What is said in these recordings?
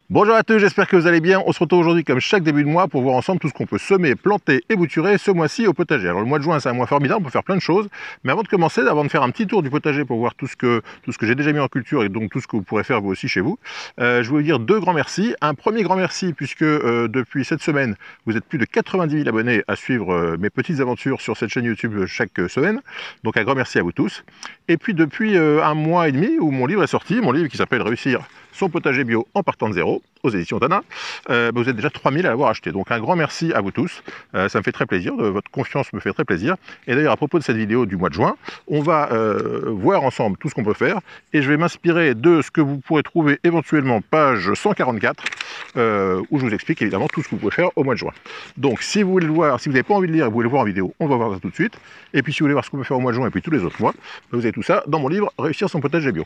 Bonjour à tous, j'espère que vous allez bien. On se retrouve aujourd'hui comme chaque début de mois pour voir ensemble tout ce qu'on peut semer, planter et bouturer ce mois-ci au potager. Alors le mois de juin c'est un mois formidable, on peut faire plein de choses. Mais avant de commencer, avant de faire un petit tour du potager pour voir tout ce que j'ai déjà mis en culture et donc tout ce que vous pourrez faire vous aussi chez vous, je voulais vous dire deux grands merci. Un premier grand merci puisque depuis cette semaine, vous êtes plus de 90 000 abonnés à suivre mes petites aventures sur cette chaîne YouTube chaque semaine. Donc un grand merci à vous tous. Et puis depuis un mois et demi où mon livre est sorti, mon livre qui s'appelle Réussir son potager bio en partant de zéro, aux éditions Tana, vous êtes déjà 3000 à l'avoir acheté. Donc un grand merci à vous tous, ça me fait très plaisir, votre confiance me fait très plaisir. Et d'ailleurs à propos de cette vidéo du mois de juin, on va voir ensemble tout ce qu'on peut faire, et je vais m'inspirer de ce que vous pourrez trouver éventuellement page 144, où je vous explique évidemment tout ce que vous pouvez faire au mois de juin. Donc si vous voulez le voir, si vous n'avez pas envie de lire et vous voulez le voir en vidéo, on va voir ça tout de suite. Et puis si vous voulez voir ce qu'on peut faire au mois de juin et puis tous les autres mois, vous avez tout ça dans mon livre Réussir son potager bio.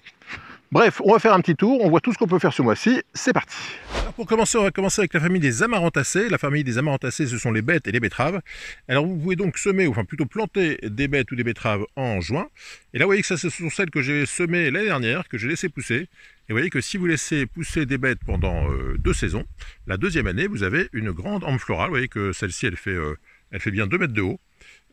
Bref, on va faire un petit tour, on voit tout ce qu'on peut faire ce mois-ci, c'est parti. Alors pour commencer, on va commencer avec la famille des amarantacées. La famille des amarantacées, ce sont les bêtes et les betteraves. Alors vous pouvez donc semer, enfin plutôt planter des bêtes ou des betteraves en juin. Et là, vous voyez que ça, ce sont celles que j'ai semées l'année dernière, que j'ai laissé pousser. Et vous voyez que si vous laissez pousser des bêtes pendant 2 saisons, la deuxième année, vous avez une grande ample florale. Vous voyez que celle-ci, elle fait bien 2 mètres de haut.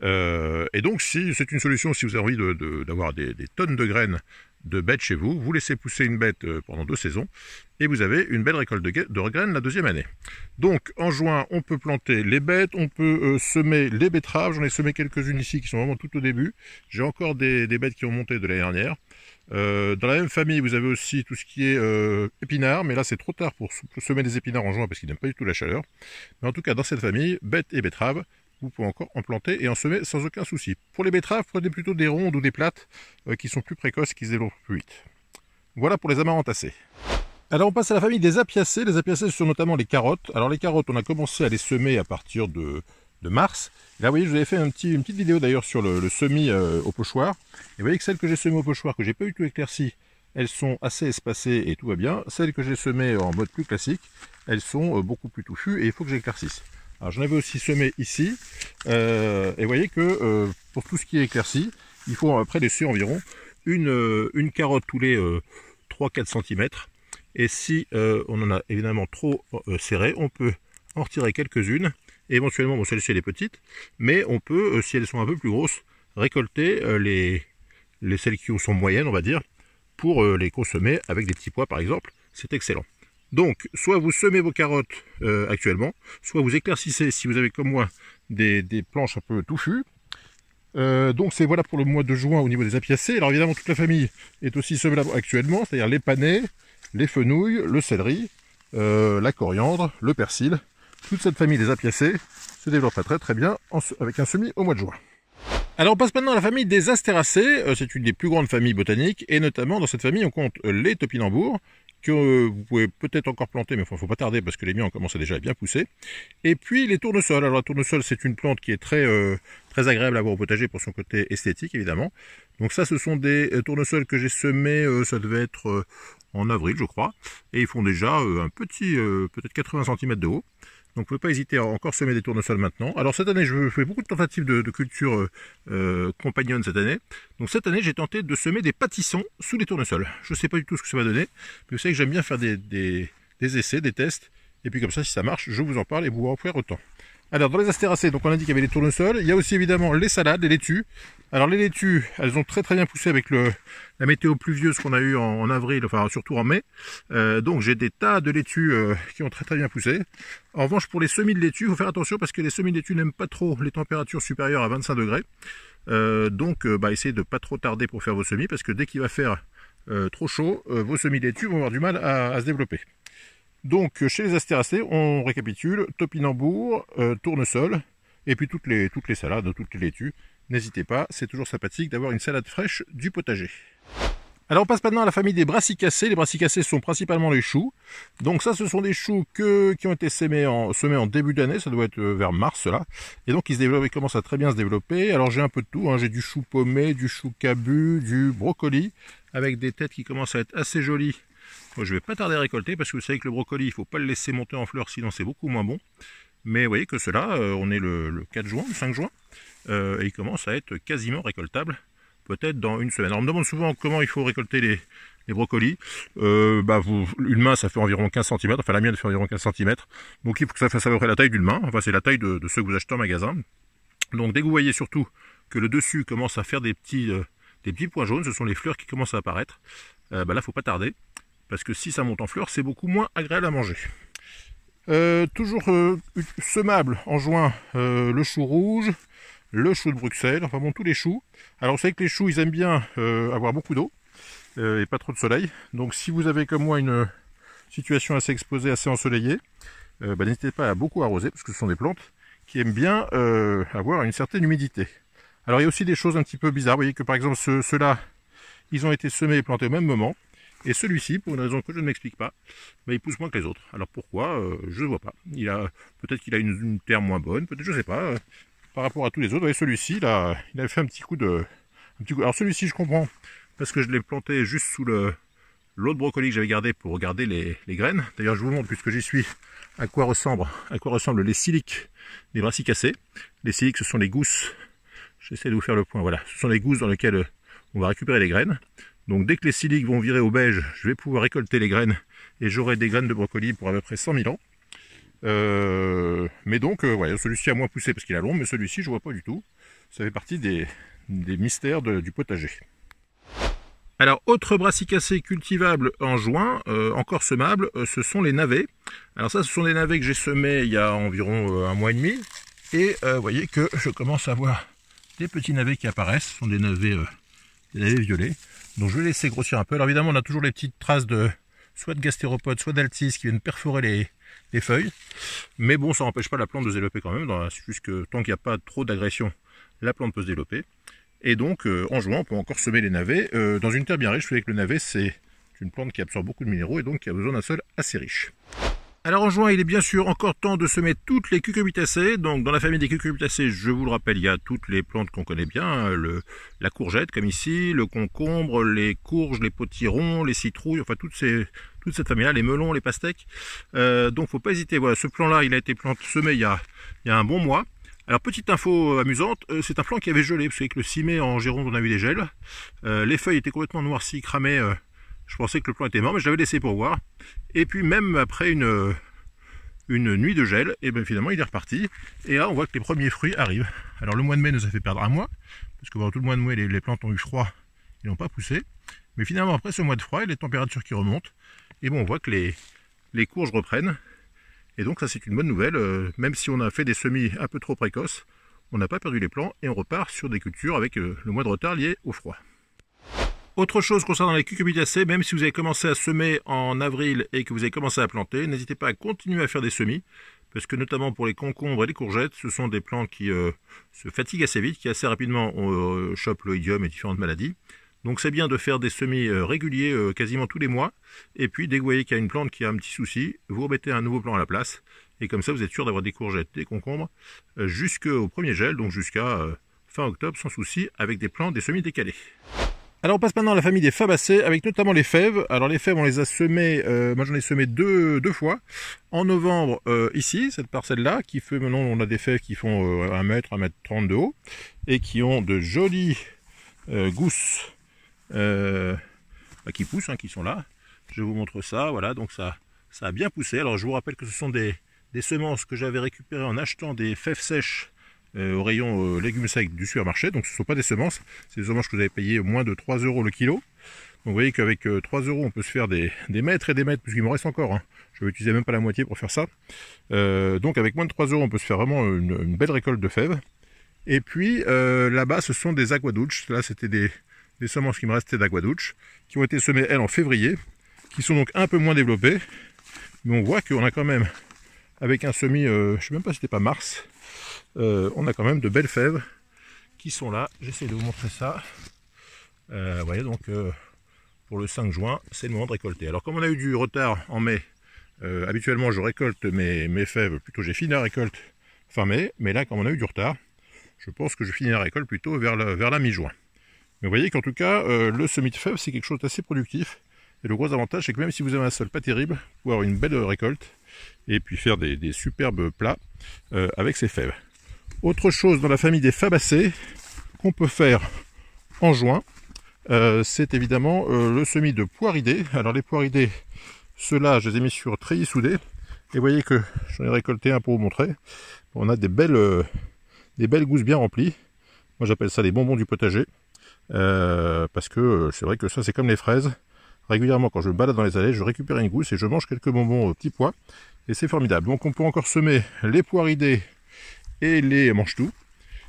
Et donc, si c'est une solution, si vous avez envie d'avoir des tonnes de graines de bêtes chez vous, vous laissez pousser une bête pendant 2 saisons et vous avez une belle récolte de graines la deuxième année. Donc en juin, on peut planter les bêtes, on peut semer les betteraves. J'en ai semé quelques-unes ici qui sont vraiment tout au début. J'ai encore des bêtes qui ont monté de l'année dernière. Dans la même famille, vous avez aussi tout ce qui est épinards, mais là c'est trop tard pour semer des épinards en juin parce qu'ils n'aiment pas du tout la chaleur. Mais en tout cas, dans cette famille, bêtes et betteraves, vous pouvez encore en planter et en semer sans aucun souci. Pour les betteraves, prenez plutôt des rondes ou des plates qui sont plus précoces et qui se développent plus vite. Voilà pour les amarantacées. Alors on passe à la famille des apiacées. Les apiacées, ce sont notamment les carottes. Alors les carottes, on a commencé à les semer à partir de mars. Et là, vous voyez, je vous avais fait une petite vidéo d'ailleurs sur le semis au pochoir. Et vous voyez que celles que j'ai semées au pochoir, que j'ai pas du tout éclaircies, elles sont assez espacées et tout va bien. Celles que j'ai semées en mode plus classique, elles sont beaucoup plus touffues et il faut que j'éclaircisse. Alors j'en avais aussi semé ici, et vous voyez que pour tout ce qui est éclairci, il faut à peu près laisser environ une carotte tous les 3-4 cm. Et si on en a évidemment trop serré, on peut en retirer quelques-unes. Et éventuellement, bon celle-ci elle est petite, mais on peut, si elles sont un peu plus grosses, récolter celles qui sont moyennes, on va dire, pour les consommer avec des petits pois par exemple. C'est excellent. Donc, soit vous semez vos carottes actuellement, soit vous éclaircissez si vous avez comme moi des planches un peu touffues. Donc c'est voilà pour le mois de juin au niveau des apiacées. Alors évidemment toute la famille est aussi semable actuellement, c'est-à-dire les panais, les fenouilles, le céleri, la coriandre, le persil. Toute cette famille des apiacées se développerait très très bien avec un semis au mois de juin. Alors on passe maintenant à la famille des astéracées, c'est une des plus grandes familles botaniques, et notamment dans cette famille on compte les topinambours, que vous pouvez peut-être encore planter, mais il ne faut pas tarder parce que les miens ont commencé déjà à bien pousser. Et puis les tournesols. Alors la tournesol c'est une plante qui est très agréable à avoir au potager pour son côté esthétique évidemment. Donc ça ce sont des tournesols que j'ai semés, ça devait être en avril je crois, et ils font déjà un petit, peut-être 80 cm de haut. Donc vous ne pouvez pas hésiter à encore semer des tournesols maintenant. Alors cette année, je fais beaucoup de tentatives de culture compagnonne cette année. Donc cette année, j'ai tenté de semer des pâtissons sous les tournesols. Je ne sais pas du tout ce que ça va donner, mais vous savez que j'aime bien faire des essais, des tests. Et puis comme ça, si ça marche, je vous en parle et vous en ferez autant. Alors dans les astéracées, donc on a dit qu'il y avait les tournesols. Il y a aussi évidemment les salades, les laitues. Alors les laitues, elles ont très bien poussé avec la météo pluvieuse qu'on a eue en avril, enfin surtout en mai. Donc j'ai des tas de laitues qui ont très bien poussé. En revanche pour les semis de laitue, il faut faire attention parce que les semis de laitue n'aiment pas trop les températures supérieures à 25 degrés. Donc essayez de pas trop tarder pour faire vos semis parce que dès qu'il va faire trop chaud, vos semis de laitue vont avoir du mal à se développer. Donc chez les astéracées, on récapitule, topinambour, tournesol, et puis toutes les salades, toutes les laitues. N'hésitez pas, c'est toujours sympathique d'avoir une salade fraîche du potager. Alors on passe maintenant à la famille des brassicacées. Les brassicacées sont principalement les choux. Donc ça ce sont des choux qui ont été semés en début d'année, ça doit être vers mars là. Et donc ils commencent à très bien se développer. Alors j'ai un peu de tout, hein. J'ai du chou paumé, du chou cabu, du brocoli, avec des têtes qui commencent à être assez jolies. Moi, je ne vais pas tarder à récolter parce que vous savez que le brocoli, il ne faut pas le laisser monter en fleurs, sinon c'est beaucoup moins bon. Mais vous voyez que cela, on est le 4 juin, le 5 juin, et il commence à être quasiment récoltable, peut-être dans une semaine. Alors on me demande souvent comment il faut récolter les brocolis, une main ça fait environ 15 cm, enfin la mienne fait environ 15 cm, donc il faut que ça fasse à peu près la taille d'une main, enfin c'est la taille de ceux que vous achetez en magasin. Donc dès que vous voyez surtout que le dessus commence à faire des petits points jaunes, ce sont les fleurs qui commencent à apparaître, là faut pas tarder, parce que si ça monte en fleurs, c'est beaucoup moins agréable à manger. Toujours semable en juin, le chou rouge, le chou de Bruxelles, enfin bon tous les choux. Alors vous savez que les choux ils aiment bien avoir beaucoup d'eau et pas trop de soleil. Donc si vous avez comme moi une situation assez exposée, assez ensoleillée, n'hésitez pas à beaucoup arroser parce que ce sont des plantes qui aiment bien avoir une certaine humidité. Alors il y a aussi des choses un petit peu bizarres. Vous voyez que par exemple ceux-là, ils ont été semés et plantés au même moment. Et celui-ci, pour une raison que je ne m'explique pas, il pousse moins que les autres. Alors pourquoi je ne vois pas. Peut-être qu'il a une terre moins bonne, peut-être je ne sais pas. Par rapport à tous les autres, vous voyez celui-ci, il a fait un petit coup de... Alors celui-ci je comprends, parce que je l'ai planté juste sous l'autre brocoli que j'avais gardé pour garder les graines. D'ailleurs je vous montre, puisque j'y suis, à quoi ressemblent les siliques des brassicacées. Les siliques, ce sont les gousses. J'essaie de vous faire le point, voilà. Ce sont les gousses dans lesquelles on va récupérer les graines. Donc dès que les siliques vont virer au beige, je vais pouvoir récolter les graines et j'aurai des graines de brocoli pour à peu près 100 000 ans. Mais donc, voilà, celui-ci a moins poussé parce qu'il a long, mais celui-ci je vois pas du tout. Ça fait partie des mystères du potager. Alors, autre brassicacée cultivable en juin, encore semable, ce sont les navets. Alors ça, ce sont des navets que j'ai semés il y a environ un mois et demi. Et vous voyez que je commence à voir des petits navets qui apparaissent. Ce sont des navets violets. Donc je vais laisser grossir un peu. Alors évidemment on a toujours les petites traces soit de gastéropodes, soit d'altis qui viennent perforer les feuilles. Mais bon, ça n'empêche pas la plante de se développer quand même. C'est juste que tant qu'il n'y a pas trop d'agression, la plante peut se développer. Et donc en juin on peut encore semer les navets dans une terre bien riche. Vous savez que le navet c'est une plante qui absorbe beaucoup de minéraux et donc qui a besoin d'un sol assez riche. Alors en juin, il est bien sûr encore temps de semer toutes les cucurbitacées. Donc dans la famille des cucurbitacées, je vous le rappelle, il y a toutes les plantes qu'on connaît bien. La courgette comme ici, le concombre, les courges, les potirons, les citrouilles, enfin toute cette famille-là, les melons, les pastèques. Donc faut pas hésiter, voilà, ce plan-là, il a été semé il y a un bon mois. Alors petite info amusante, c'est un plant qui avait gelé. Vous savez que le 6 mai en Gironde, on a eu des gels. Les feuilles étaient complètement noircies, cramées. Je pensais que le plant était mort, mais je l'avais laissé pour voir. Et puis même après une nuit de gel, et bien finalement il est reparti. Et là on voit que les premiers fruits arrivent. Alors le mois de mai nous a fait perdre un mois, parce que pendant tout le mois de mai les plantes ont eu froid, ils n'ont pas poussé. Mais finalement après ce mois de froid, les températures qui remontent, et bon on voit que les courges reprennent. Et donc ça c'est une bonne nouvelle, même si on a fait des semis un peu trop précoces, on n'a pas perdu les plants et on repart sur des cultures avec le mois de retard lié au froid. Autre chose concernant les cucurbitacées, même si vous avez commencé à semer en avril et que vous avez commencé à planter, n'hésitez pas à continuer à faire des semis, parce que notamment pour les concombres et les courgettes, ce sont des plantes qui se fatiguent assez vite, qui assez rapidement chopent l'oïdium et différentes maladies. Donc c'est bien de faire des semis réguliers quasiment tous les mois, et puis dès que vous voyez qu'il y a une plante qui a un petit souci, vous remettez un nouveau plant à la place, et comme ça vous êtes sûr d'avoir des courgettes, des concombres, jusqu'au premier gel, donc jusqu'à fin octobre sans souci, avec des semis décalés. Alors on passe maintenant à la famille des fabacées, avec notamment les fèves. Alors les fèves on les a semées, moi j'en ai semé deux fois. En novembre ici, cette parcelle-là, qui fait maintenant on a des fèves qui font 1 mètre, 1m30 de haut, et qui ont de jolies gousses qui poussent, qui sont là. Je vous montre ça, voilà, donc ça a bien poussé. Alors je vous rappelle que ce sont des semences que j'avais récupérées en achetant des fèves sèches au rayon légumes secs du supermarché. Donc ce ne sont pas des semences, c'est des semences que vous avez payées moins de 3 € le kilo. Donc vous voyez qu'avec 3 € on peut se faire des mètres et des mètres, puisqu'il me reste encore, je vais utiliser même pas la moitié pour faire ça. Donc avec moins de 3 € on peut se faire vraiment une belle récolte de fèves. Et puis là-bas ce sont des aquadouches, là c'était des semences qui me restaient d'aquadouches, qui ont été semées elles en février, qui sont donc un peu moins développées, mais on voit qu'on a quand même, avec un semis, je ne sais même pas si c'était pas mars, on a quand même de belles fèves qui sont là. J'essaie de vous montrer ça. Vous voyez, donc pour le 5 juin, c'est le moment de récolter. Alors comme on a eu du retard en mai, habituellement je récolte mes fèves, plutôt j'ai fini la récolte fin mai, mais là comme on a eu du retard, je pense que je finis la récolte plutôt vers la mi-juin. Mais vous voyez qu'en tout cas, le semis de fèves c'est quelque chose d'assez productif. Et le gros avantage c'est que même si vous avez un sol pas terrible, vous pouvez avoir une belle récolte et puis faire des superbes plats avec ces fèves. Autre chose dans la famille des fabacées qu'on peut faire en juin, c'est évidemment le semis de poiridés. Alors les poiridés, ceux-là, je les ai mis sur treillis soudé. Et vous voyez que j'en ai récolté un pour vous montrer. On a des belles gousses bien remplies. Moi j'appelle ça les bonbons du potager. Parce que c'est vrai que ça c'est comme les fraises. Régulièrement quand je me balade dans les allées, je récupère une gousse et je mange quelques bonbons petits pois. Et c'est formidable. Donc on peut encore semer les poiridés et les mange-tout.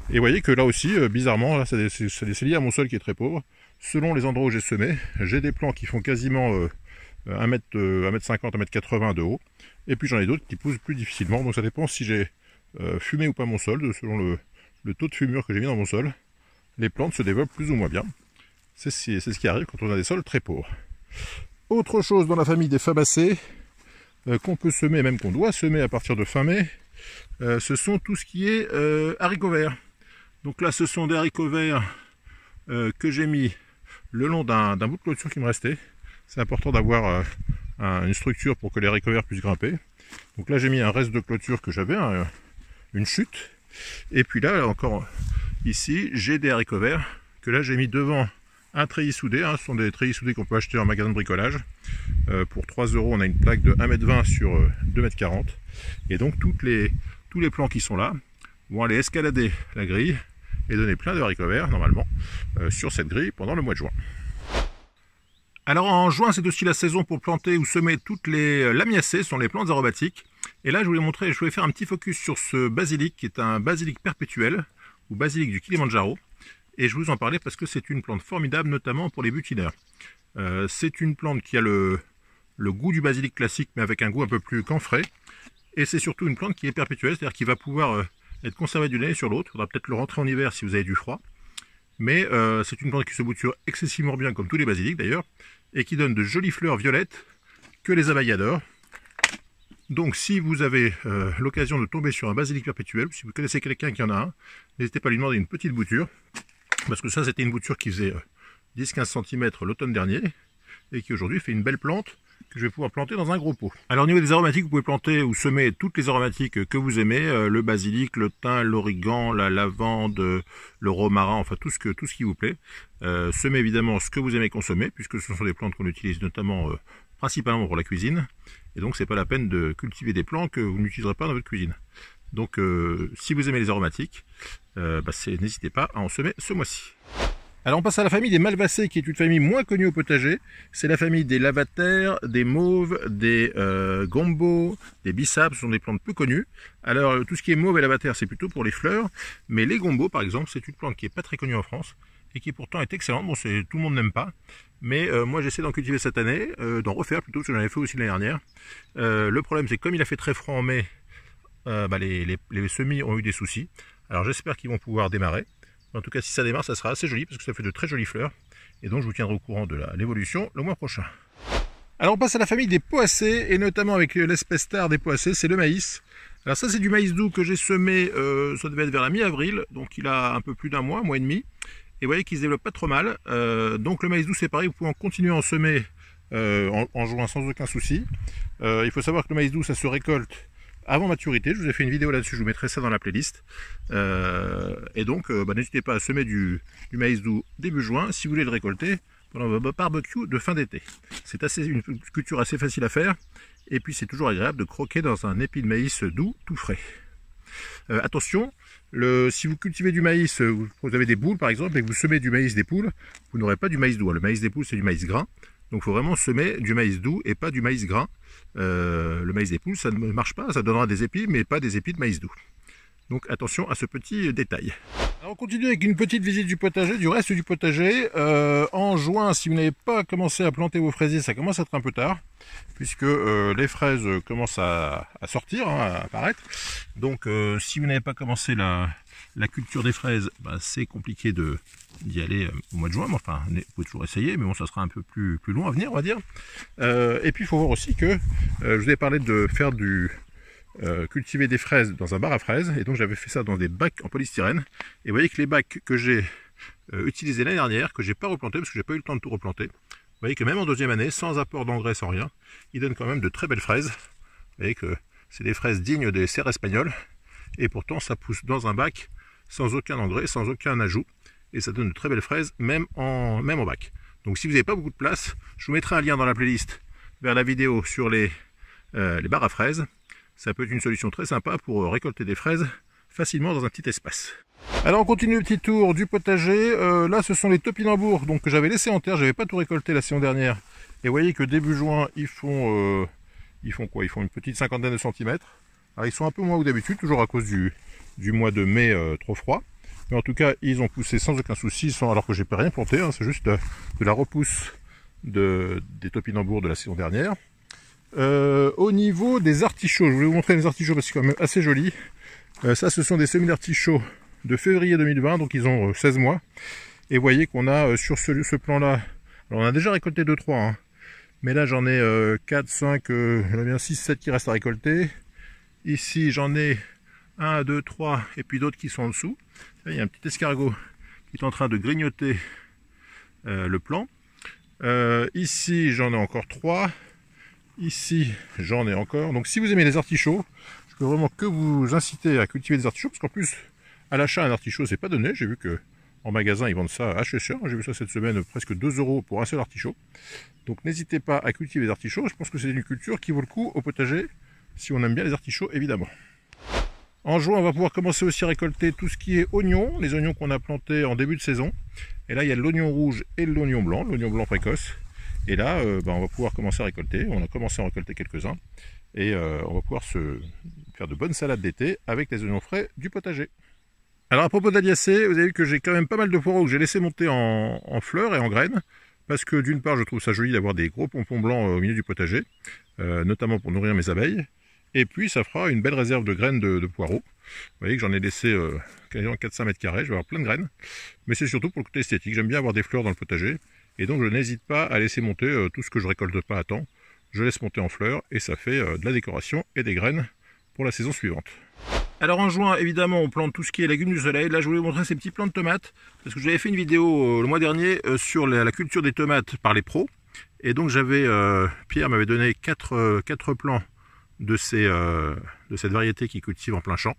Et vous voyez que là aussi, bizarrement, là, c'est lié à mon sol qui est très pauvre. Selon les endroits où j'ai semé, j'ai des plants qui font quasiment 1m50, 1m80 de haut. Et puis j'en ai d'autres qui poussent plus difficilement. Donc ça dépend si j'ai fumé ou pas mon sol, selon le taux de fumure que j'ai mis dans mon sol. Les plantes se développent plus ou moins bien. C'est ce qui arrive quand on a des sols très pauvres. Autre chose dans la famille des fabacées, qu'on peut semer, même qu'on doit semer à partir de fin mai, ce sont tout ce qui est haricots verts. Donc là ce sont des haricots verts que j'ai mis le long d'un bout de clôture qui me restait. C'est important d'avoir une structure pour que les haricots verts puissent grimper. Donc là j'ai mis un reste de clôture que j'avais, une chute. Et puis là encore ici j'ai des haricots verts que là j'ai mis devant un treillis soudé. Ce sont des treillis soudés qu'on peut acheter en magasin de bricolage. Pour 3 € on a une plaque de 1,20 m sur 2,40 m. Et donc tous les plants qui sont là vont aller escalader la grille et donner plein de haricots verts normalement sur cette grille pendant le mois de juin. Alors en juin c'est aussi la saison pour planter ou semer toutes les lamiacées, ce sont les plantes aromatiques. Et là je voulais faire un petit focus sur ce basilic qui est un basilic perpétuel ou basilic du Kilimandjaro. Et je vous en parlais parce que c'est une plante formidable, notamment pour les butineurs. C'est une plante qui a le goût du basilic classique, mais avec un goût un peu plus camphré. Et c'est surtout une plante qui est perpétuelle, c'est-à-dire qu'il va pouvoir être conservé d'une année sur l'autre. Il faudra peut-être le rentrer en hiver si vous avez du froid. Mais c'est une plante qui se bouture excessivement bien, comme tous les basilics d'ailleurs, et qui donne de jolies fleurs violettes que les abeilles adorent. Donc si vous avez l'occasion de tomber sur un basilic perpétuel, ou si vous connaissez quelqu'un qui en a un, n'hésitez pas à lui demander une petite bouture. Parce que ça, c'était une bouture qui faisait 10-15 cm l'automne dernier et qui aujourd'hui fait une belle plante que je vais pouvoir planter dans un gros pot. Alors au niveau des aromatiques, vous pouvez planter ou semer toutes les aromatiques que vous aimez, le basilic, le thym, l'origan, la lavande, le romarin, enfin tout ce qui vous plaît. Semez évidemment ce que vous aimez consommer, puisque ce sont des plantes qu'on utilise notamment principalement pour la cuisine. Et donc c'est pas la peine de cultiver des plants que vous n'utiliserez pas dans votre cuisine. Donc si vous aimez les aromatiques, n'hésitez pas à en semer ce mois-ci. Alors on passe à la famille des malvacées, qui est une famille moins connue au potager. C'est la famille des lavataires, des mauves, des gombos, des bissapes, ce sont des plantes peu connues. Alors tout ce qui est mauve et lavataire, c'est plutôt pour les fleurs, mais les gombos par exemple, c'est une plante qui n'est pas très connue en France et qui pourtant est excellente. Bon, tout le monde n'aime pas, mais moi j'essaie d'en cultiver cette année, d'en refaire plutôt, parce que j'en avais fait aussi l'année dernière. Le problème c'est que comme il a fait très froid en mai, les semis ont eu des soucis. Alors j'espère qu'ils vont pouvoir démarrer. En tout cas, si ça démarre, ça sera assez joli parce que ça fait de très jolies fleurs. Et donc, je vous tiendrai au courant de l'évolution le mois prochain. Alors, on passe à la famille des poacées, et notamment avec l'espèce star des poacées, c'est le maïs. Alors ça, c'est du maïs doux que j'ai semé, ça devait être vers la mi-avril, donc il a un peu plus d'un mois, un mois et demi. Et vous voyez qu'il se développe pas trop mal. Donc le maïs doux, c'est pareil, vous pouvez en continuer à en semer en juin sans aucun souci. Il faut savoir que le maïs doux, ça se récolte avant maturité. Je vous ai fait une vidéo là-dessus, je vous mettrai ça dans la playlist. Et donc n'hésitez pas à semer du maïs doux début juin si vous voulez le récolter pendant votre barbecue de fin d'été. C'est une culture assez facile à faire, et puis c'est toujours agréable de croquer dans un épi de maïs doux tout frais. Attention, si vous cultivez du maïs, vous avez des poules par exemple, et que vous semez du maïs des poules, vous n'aurez pas du maïs doux. Le maïs des poules, c'est du maïs gras, donc il faut vraiment semer du maïs doux et pas du maïs gras. Le maïs des poules, ça ne marche pas, ça donnera des épis, mais pas des épis de maïs doux. Donc attention à ce petit détail. Alors on continue avec une petite visite du potager, du reste du potager. En juin, si vous n'avez pas commencé à planter vos fraisiers, ça commence à être un peu tard, puisque les fraises commencent à sortir, à apparaître. Donc si vous n'avez pas commencé la culture des fraises, c'est compliqué d'y aller au mois de juin. Mais enfin, vous pouvez toujours essayer, mais bon, ça sera un peu plus long à venir, on va dire. Et puis il faut voir aussi que je vous ai parlé de faire cultiver des fraises dans un bar à fraises, et donc j'avais fait ça dans des bacs en polystyrène. Et vous voyez que les bacs que j'ai utilisés l'année dernière, que j'ai pas replanté parce que j'ai pas eu le temps de tout replanter, vous voyez que même en deuxième année, sans apport d'engrais, sans rien, ils donnent quand même de très belles fraises. Vous voyez que c'est des fraises dignes des serres espagnoles, et pourtant ça pousse dans un bac sans aucun engrais, sans aucun ajout, et ça donne de très belles fraises, même en bac. Donc si vous n'avez pas beaucoup de place, je vous mettrai un lien dans la playlist vers la vidéo sur les barres à fraises. Ça peut être une solution très sympa pour récolter des fraises facilement dans un petit espace. Alors on continue le petit tour du potager. Là ce sont les topinambours donc, que j'avais laissés en terre, j'avais pas tout récolté la saison dernière. Et vous voyez que début juin ils font quoi? Ils font une petite cinquantaine de centimètres. Alors ils sont un peu moins que d'habitude, toujours à cause du mois de mai trop froid. Mais en tout cas ils ont poussé sans aucun souci, alors que j'ai pas rien planté, hein, c'est juste de la repousse des topinambours de la saison dernière. Au niveau des artichauts, je voulais vous montrer les artichauts parce que c'est quand même assez joli. Ça ce sont des semis d'artichauts de février 2020, donc ils ont 16 mois. Et vous voyez qu'on a sur ce plan-là, alors on a déjà récolté 2-3, hein, mais là j'en ai 4, 5, j'en ai bien 6, 7 qui restent à récolter. Ici j'en ai 1, 2, 3, et puis d'autres qui sont en dessous. Là, il y a un petit escargot qui est en train de grignoter le plant. Ici j'en ai encore 3. Ici j'en ai encore. Donc si vous aimez les artichauts, je peux vraiment que vous inciter à cultiver des artichauts, parce qu'en plus à l'achat un artichaut c'est pas donné. J'ai vu que en magasin ils vendent ça assez cher. J'ai vu ça cette semaine, presque 2 € pour un seul artichaut. Donc n'hésitez pas à cultiver des artichauts. Je pense que c'est une culture qui vaut le coup au potager, si on aime bien les artichauts évidemment. En juin on va pouvoir commencer aussi à récolter tout ce qui est oignons, les oignons qu'on a plantés en début de saison. Et là il y a l'oignon rouge et l'oignon blanc précoce. Et là on va pouvoir commencer à récolter. On a commencé à récolter quelques-uns. Et on va pouvoir se faire de bonnes salades d'été avec les oignons frais du potager. Alors à propos d'aliacées, vous avez vu que j'ai quand même pas mal de poireaux que j'ai laissé monter en fleurs et en graines. Parce que d'une part je trouve ça joli d'avoir des gros pompons blancs au milieu du potager. Notamment pour nourrir mes abeilles. Et puis ça fera une belle réserve de graines de poireaux. Vous voyez que j'en ai laissé quasiment 4-5 mètres carrés, je vais avoir plein de graines. Mais c'est surtout pour le côté esthétique, j'aime bien avoir des fleurs dans le potager. Et donc je n'hésite pas à laisser monter tout ce que je récolte pas à temps. Je laisse monter en fleurs et ça fait de la décoration et des graines pour la saison suivante. Alors en juin, évidemment, on plante tout ce qui est légumes du soleil. Là, je voulais vous montrer ces petits plants de tomates, parce que j'avais fait une vidéo le mois dernier sur la culture des tomates par les pros. Et donc Pierre m'avait donné 4 plants de cette variété qui cultive en plein champ.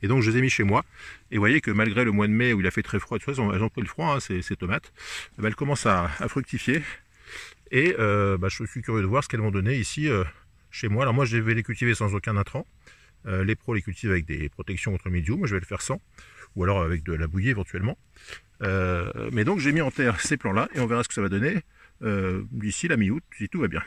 Et donc je les ai mis chez moi. Et vous voyez que malgré le mois de mai où il a fait très froid, elles ont pris le froid, hein, ces tomates, elles commencent à fructifier. Et je suis curieux de voir ce qu'elles vont donner ici chez moi. Alors moi je vais les cultiver sans aucun intrant. Les pros les cultivent avec des protections contre le mildiou, moi je vais le faire sans, ou alors avec de la bouillie éventuellement. Mais donc j'ai mis en terre ces plants-là et on verra ce que ça va donner d'ici la mi-août, si tout va bien.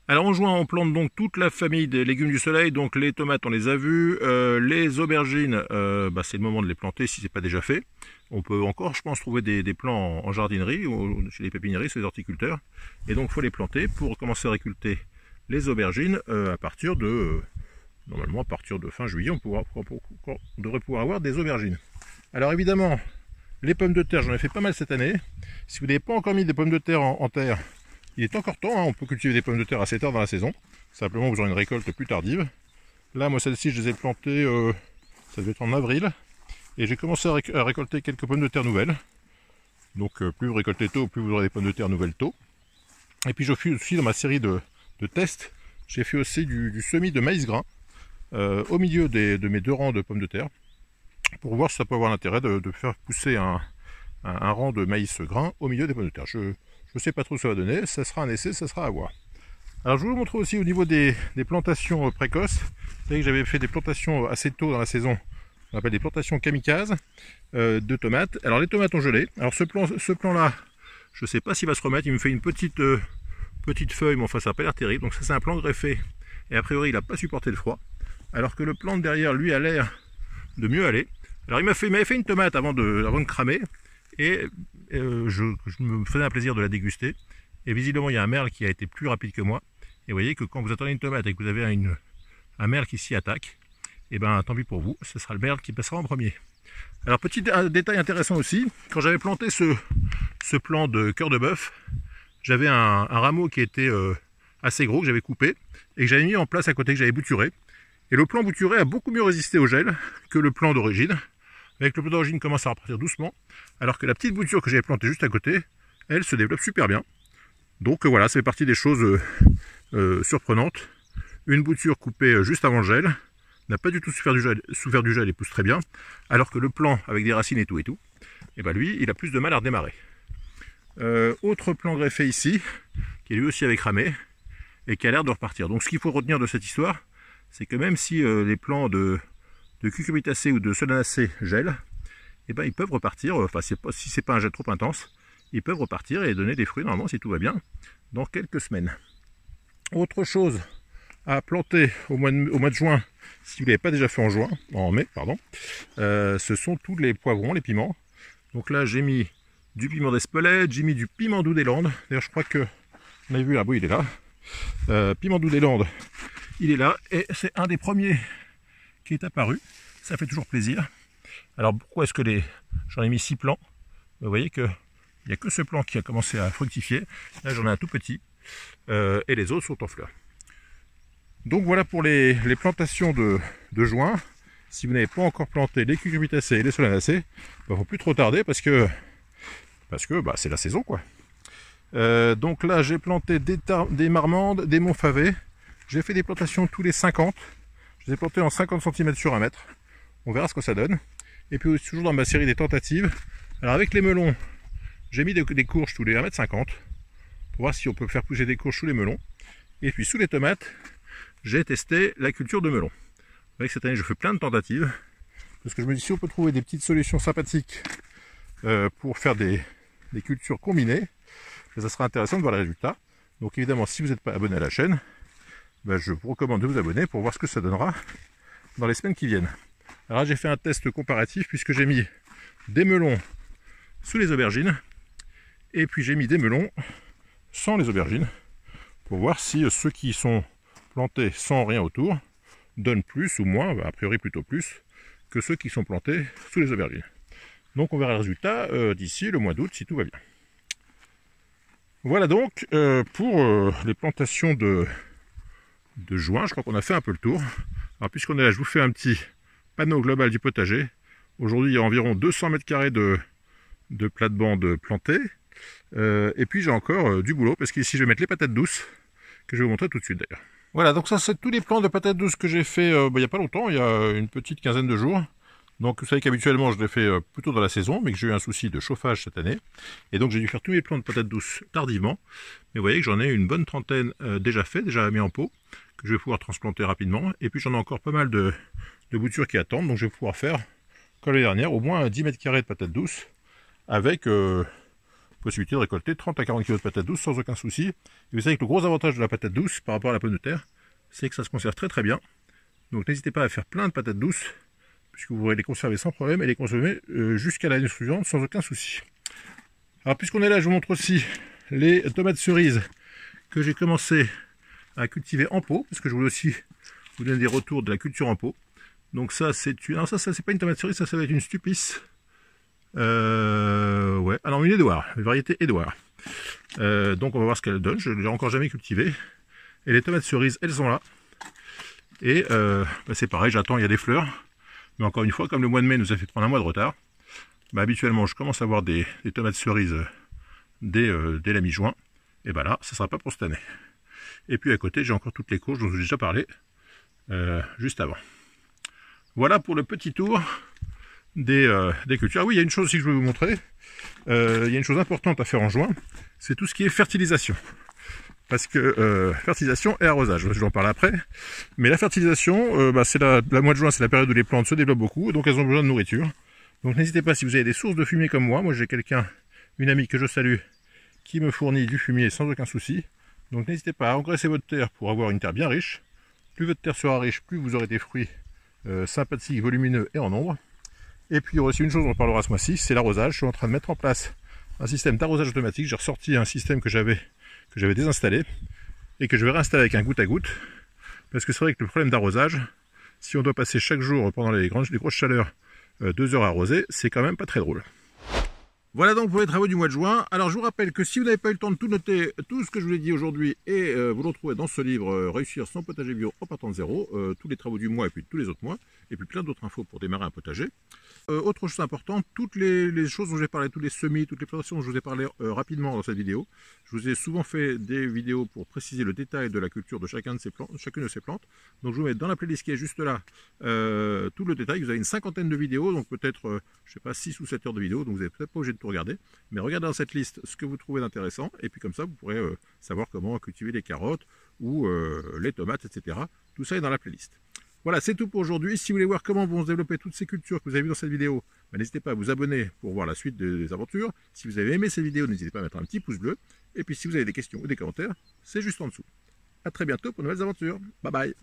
Alors en juin on plante donc toute la famille des légumes du soleil, donc les tomates on les a vus, les aubergines, c'est le moment de les planter si ce n'est pas déjà fait. On peut encore je pense trouver des plants en jardinerie ou chez les pépiniéries, chez les horticulteurs. Et donc il faut les planter pour commencer à récolter les aubergines normalement à partir de fin juillet, on devrait pouvoir avoir des aubergines. Alors évidemment, les pommes de terre, j'en ai fait pas mal cette année. Si vous n'avez pas encore mis des pommes de terre en terre, il est encore temps, hein, on peut cultiver des pommes de terre assez tard dans la saison. Simplement, vous aurez une récolte plus tardive. Là, moi, celles-ci, je les ai plantées, ça devait être en avril. Et j'ai commencé à récolter quelques pommes de terre nouvelles. Donc, plus vous récoltez tôt, plus vous aurez des pommes de terre nouvelles tôt. Et puis, je fais aussi dans ma série de tests, j'ai fait aussi du semis de maïs grain. Au milieu de mes 2 rangs de pommes de terre, pour voir si ça peut avoir l'intérêt de faire pousser un rang de maïs grain au milieu des pommes de terre. Je ne sais pas trop ce que ça va donner, ça sera un essai, ça sera à voir. Alors je vais vous montrer aussi au niveau des plantations précoces. Vous savez que j'avais fait des plantations assez tôt dans la saison, on appelle des plantations kamikazes de tomates. Alors les tomates ont gelé, alors ce plan là, je ne sais pas s'il va se remettre, il me fait une petite feuille, mais enfin ça n'a pas l'air terrible, donc ça c'est un plan greffé, et a priori il n'a pas supporté le froid. Alors que le plant de derrière, lui, a l'air de mieux aller. Alors il m'avait fait une tomate avant de cramer, et je me faisais un plaisir de la déguster. Et visiblement, il y a un merle qui a été plus rapide que moi. Et vous voyez que quand vous attendez une tomate et que vous avez un merle qui s'y attaque, et ben tant pis pour vous, ce sera le merle qui passera en premier. Alors petit détail intéressant aussi, quand j'avais planté ce plant de cœur de bœuf, j'avais un rameau qui était assez gros, que j'avais coupé, et que j'avais mis en place à côté, que j'avais bouturé. Et le plant bouturé a beaucoup mieux résisté au gel que le plant d'origine. Avec le plant d'origine commence à repartir doucement, alors que la petite bouture que j'avais plantée juste à côté, elle se développe super bien. Donc voilà, ça fait partie des choses surprenantes. Une bouture coupée juste avant le gel n'a pas du tout souffert du gel et pousse très bien, alors que le plant avec des racines et tout, et ben lui, il a plus de mal à redémarrer. Autre plan greffé ici, qui lui aussi avec ramé, et qui a l'air de repartir. Donc ce qu'il faut retenir de cette histoire, c'est que même si les plants de cucurbitacées ou de solanacées gèlent, et ben ils peuvent repartir, enfin si c'est pas un gel trop intense, ils peuvent repartir et donner des fruits normalement si tout va bien dans quelques semaines. Autre chose à planter au mois de juin, si vous ne l'avez pas déjà fait en mai, ce sont tous les poivrons, les piments. Donc là j'ai mis du piment d'Espelette, j'ai mis du piment doux des Landes. D'ailleurs je crois que, on a vu là, oui il est là. Piment doux des Landes, il est là et c'est un des premiers qui est apparu. Ça fait toujours plaisir. Alors pourquoi est-ce que j'en ai mis 6 plants? Vous voyez que il n'y a que ce plant qui a commencé à fructifier. Là j'en ai un tout petit et les autres sont en fleurs. Donc voilà pour les plantations de juin. Si vous n'avez pas encore planté les cucurbitacées et les solanacées, il ne faut plus trop tarder parce que c'est la saison quoi. Donc là j'ai planté des marmandes, des montfavets. J'ai fait des plantations tous les 50. Je les ai plantés en 50 cm sur 1 mètre. On verra ce que ça donne. Et puis toujours dans ma série des tentatives. Alors avec les melons, j'ai mis des courges tous les 1,50 m pour voir si on peut faire pousser des courges sous les melons. Et puis sous les tomates, j'ai testé la culture de melon. Vous voyez que cette année je fais plein de tentatives. Parce que je me dis si on peut trouver des petites solutions sympathiques pour faire des cultures combinées, ça sera intéressant de voir les résultats. Donc évidemment si vous n'êtes pas abonné à la chaîne, je vous recommande de vous abonner pour voir ce que ça donnera dans les semaines qui viennent. Alors là j'ai fait un test comparatif puisque j'ai mis des melons sous les aubergines et puis j'ai mis des melons sans les aubergines pour voir si ceux qui sont plantés sans rien autour donnent plus ou moins, a priori plutôt plus, que ceux qui sont plantés sous les aubergines. Donc on verra le résultat d'ici le mois d'août si tout va bien. Voilà donc pour les plantations de juin, je crois qu'on a fait un peu le tour. Alors puisqu'on est là, je vous fais un petit panneau global du potager. Aujourd'hui il y a environ 200 m² de plate-bande plantée. Et puis j'ai encore du boulot parce qu'ici je vais mettre les patates douces que je vais vous montrer tout de suite d'ailleurs. Voilà, donc ça c'est tous les plants de patates douces que j'ai fait il n'y a pas longtemps, il y a une petite quinzaine de jours. Donc vous savez qu'habituellement je les fais plutôt dans la saison, mais que j'ai eu un souci de chauffage cette année. Et donc j'ai dû faire tous mes plants de patates douces tardivement. Mais vous voyez que j'en ai une bonne trentaine déjà fait, déjà mis en pot, que je vais pouvoir transplanter rapidement. Et puis j'en ai encore pas mal de boutures qui attendent, donc je vais pouvoir faire, comme l'année dernière, au moins 10 m² de patates douces, avec possibilité de récolter 30 à 40 kg de patates douces sans aucun souci. Et vous savez que le gros avantage de la patate douce par rapport à la pomme de terre, c'est que ça se conserve très très bien. Donc n'hésitez pas à faire plein de patates douces, puisque vous pourrez les conserver sans problème et les consommer jusqu'à l'année suivante sans aucun souci. Alors puisqu'on est là, je vous montre aussi les tomates cerises que j'ai commencé à cultiver en pot, parce que je voulais aussi vous donner des retours de la culture en pot. Donc ça c'est une... Alors ça c'est pas une tomate cerise, ça va être une Stupice. Ouais, alors une Édouard, une variété Édouard. Donc on va voir ce qu'elle donne, je ne l'ai encore jamais cultivée. Et les tomates cerises, elles sont là. Et c'est pareil, j'attends, il y a des fleurs. Mais encore une fois, comme le mois de mai nous a fait prendre un mois de retard, habituellement je commence à avoir des tomates cerises dès la mi-juin. Et là, ça ne sera pas pour cette année. Et puis à côté, j'ai encore toutes les courges dont j'ai déjà parlé juste avant. Voilà pour le petit tour des cultures. Ah oui, il y a une chose aussi que je veux vous montrer. Il y a une chose importante à faire en juin, c'est tout ce qui est fertilisation. Parce que fertilisation et arrosage, je vais en parler après. Mais la fertilisation, c'est la mois de juin, c'est la période où les plantes se développent beaucoup, donc elles ont besoin de nourriture. Donc n'hésitez pas, si vous avez des sources de fumier comme moi j'ai une amie que je salue, qui me fournit du fumier sans aucun souci. Donc n'hésitez pas à engraisser votre terre pour avoir une terre bien riche. Plus votre terre sera riche, plus vous aurez des fruits sympathiques, volumineux et en nombre. Et puis il y aura aussi une chose dont on parlera ce mois-ci, c'est l'arrosage. Je suis en train de mettre en place un système d'arrosage automatique. J'ai ressorti un système que j'avais désinstallé et que je vais réinstaller avec un goutte à goutte. Parce que c'est vrai que le problème d'arrosage, si on doit passer chaque jour pendant les grosses chaleurs 2 heures à arroser, c'est quand même pas très drôle. Voilà donc pour les travaux du mois de juin. Alors je vous rappelle que si vous n'avez pas eu le temps de tout noter, tout ce que je vous ai dit aujourd'hui, et vous le retrouvez dans ce livre Réussir son potager bio en partant de zéro, tous les travaux du mois et puis tous les autres mois, et puis plein d'autres infos pour démarrer un potager. Autre chose importante, toutes les choses dont j'ai parlé, tous les semis, toutes les plantations dont je vous ai parlé rapidement dans cette vidéo, je vous ai souvent fait des vidéos pour préciser le détail de la culture de chacune de ces plantes. Donc je vous mets dans la playlist qui est juste là tout le détail. Vous avez une cinquantaine de vidéos, donc peut-être, je sais pas, 6 ou 7 heures de vidéos, donc vous n'êtes peut-être pas obligé de tout regarder. Mais regardez dans cette liste ce que vous trouvez d'intéressant, et puis comme ça vous pourrez savoir comment cultiver les carottes ou les tomates, etc. Tout ça est dans la playlist. Voilà, c'est tout pour aujourd'hui. Si vous voulez voir comment vont se développer toutes ces cultures que vous avez vues dans cette vidéo, n'hésitez pas à vous abonner pour voir la suite des aventures. Si vous avez aimé cette vidéo, n'hésitez pas à mettre un petit pouce bleu. Et puis si vous avez des questions ou des commentaires, c'est juste en dessous. A très bientôt pour de nouvelles aventures. Bye bye.